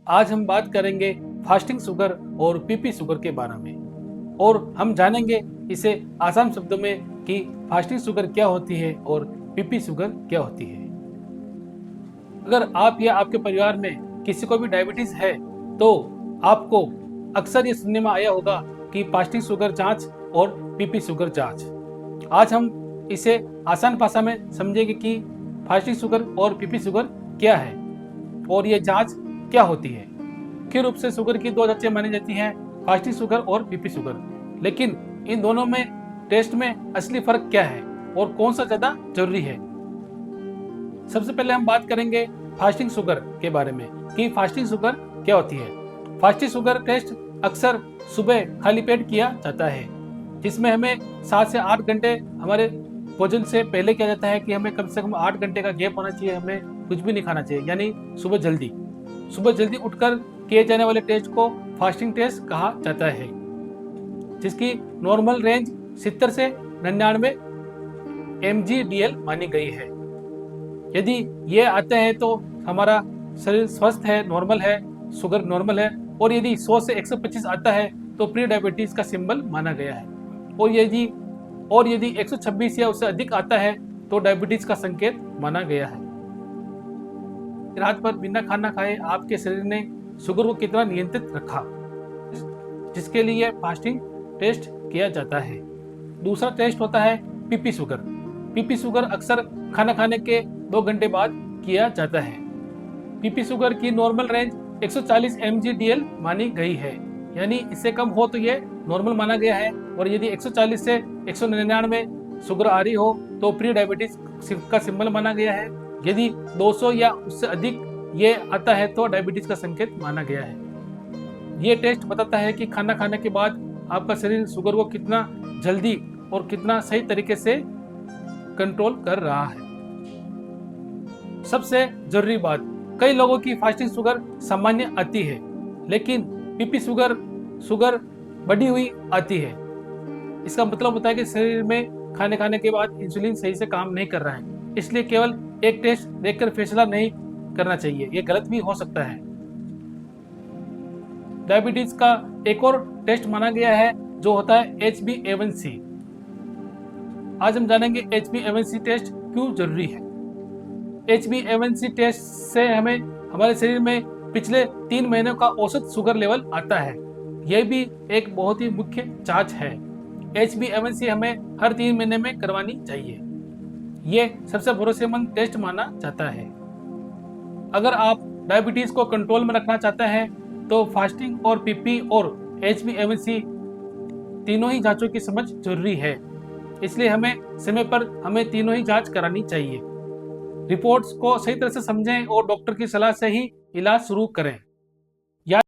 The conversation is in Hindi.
आज हम बात करेंगे फास्टिंग शुगर और पीपी शुगर के बारे में और हम जानेंगे इसे आसान शब्दों में कि फास्टिंग शुगर क्या होती है और पीपी शुगर क्या होती है। अगर आप या आपके परिवार में किसी को भी डायबिटीज है तो आपको अक्सर ये सुनने में आया होगा कि फास्टिंग शुगर जांच और पीपी शुगर जांच। आज हम इसे आसान भाषा में समझेंगे कि फास्टिंग शुगर और पीपी शुगर क्या है और ये जांच क्या होती है। मुख्य रूप से शुगर की दो जांचें मानी जाती हैं, फास्टिंग शुगर और पीपी शुगर। लेकिन इन दोनों में टेस्ट में असली फर्क क्या है और कौन सा ज्यादा जरूरी है। सबसे पहले हम बात करेंगे फास्टिंग शुगर के बारे में कि फास्टिंग शुगर क्या होती है। फास्टिंग शुगर टेस्ट अक्सर सुबह खाली पेट किया जाता है, जिसमें हमें 7 से 8 घंटे हमारे भोजन से पहले किया जाता है कि हमें कम से कम 8 घंटे का गैप होना चाहिए, हमें कुछ भी नहीं खाना चाहिए, यानी सुबह जल्दी उठकर किए जाने वाले टेस्ट को फास्टिंग टेस्ट कहा जाता है, जिसकी नॉर्मल रेंज 70 से 99 mgdl मानी गई है। यदि ये आते हैं तो हमारा शरीर स्वस्थ है, नॉर्मल है, शुगर नॉर्मल है। और यदि 100 से 125 आता है तो प्री डायबिटीज का सिंबल माना गया है। और यदि 126 या उससे अधिक आता है तो डायबिटीज का संकेत माना गया है। रात भर बिना खाना खाए आपके शरीर ने शुगर को कितना नियंत्रित रखा, जिसके लिए फास्टिंग टेस्ट किया जाता है। दूसरा टेस्ट होता है पीपी शुगर। पीपी शुगर अक्सर खाना खाने के 2 घंटे बाद किया जाता है। पीपी शुगर की नॉर्मल रेंज 140 mgdl मानी गई है, यानी इससे कम हो तो ये नॉर्मल माना गया है। और यदि 140 से 199 शुगर आ रही हो तो प्री डायबिटीज का सिंबल माना गया है। यदि 200 या उससे अधिक ये आता है तो डायबिटीज का संकेत माना गया है। ये टेस्ट बताता है कि खाना खाने के बाद आपका शरीर शुगर को कितना जल्दी और कितना सही तरीके से कंट्रोल कर रहा है। सबसे जरूरी बात, कई लोगों की फास्टिंग शुगर सामान्य आती है, लेकिन पीपी शुगर बढ़ी हुई आती है। इसका मतलब होता है कि शरीर में खाने के बाद इंसुलिन सही से काम नहीं कर रहा है, इसलिए केवल एक टेस्ट देखकर फैसला नहीं करना चाहिए, ये गलत भी हो सकता है। डायबिटीज का एक और टेस्ट माना गया है जो होता है HbA1c। आज हम जानेंगे HbA1c टेस्ट क्यों जरूरी है। HbA1c टेस्ट से हमें हमारे शरीर में पिछले 3 महीनों का औसत शुगर लेवल आता है। यह भी एक बहुत ही मुख्य जांच है। HbA1c हमें हर 3 महीने में करवानी चाहिए। ये सबसे भरोसेमंद टेस्ट माना जाता है। अगर आप डायबिटीज को कंट्रोल में रखना चाहते हैं तो फास्टिंग और पीपी और HbA1c तीनों ही जांचों की समझ जरूरी है, इसलिए हमें समय पर तीनों ही जांच करानी चाहिए। रिपोर्ट्स को सही तरह से समझें और डॉक्टर की सलाह से ही इलाज शुरू करें।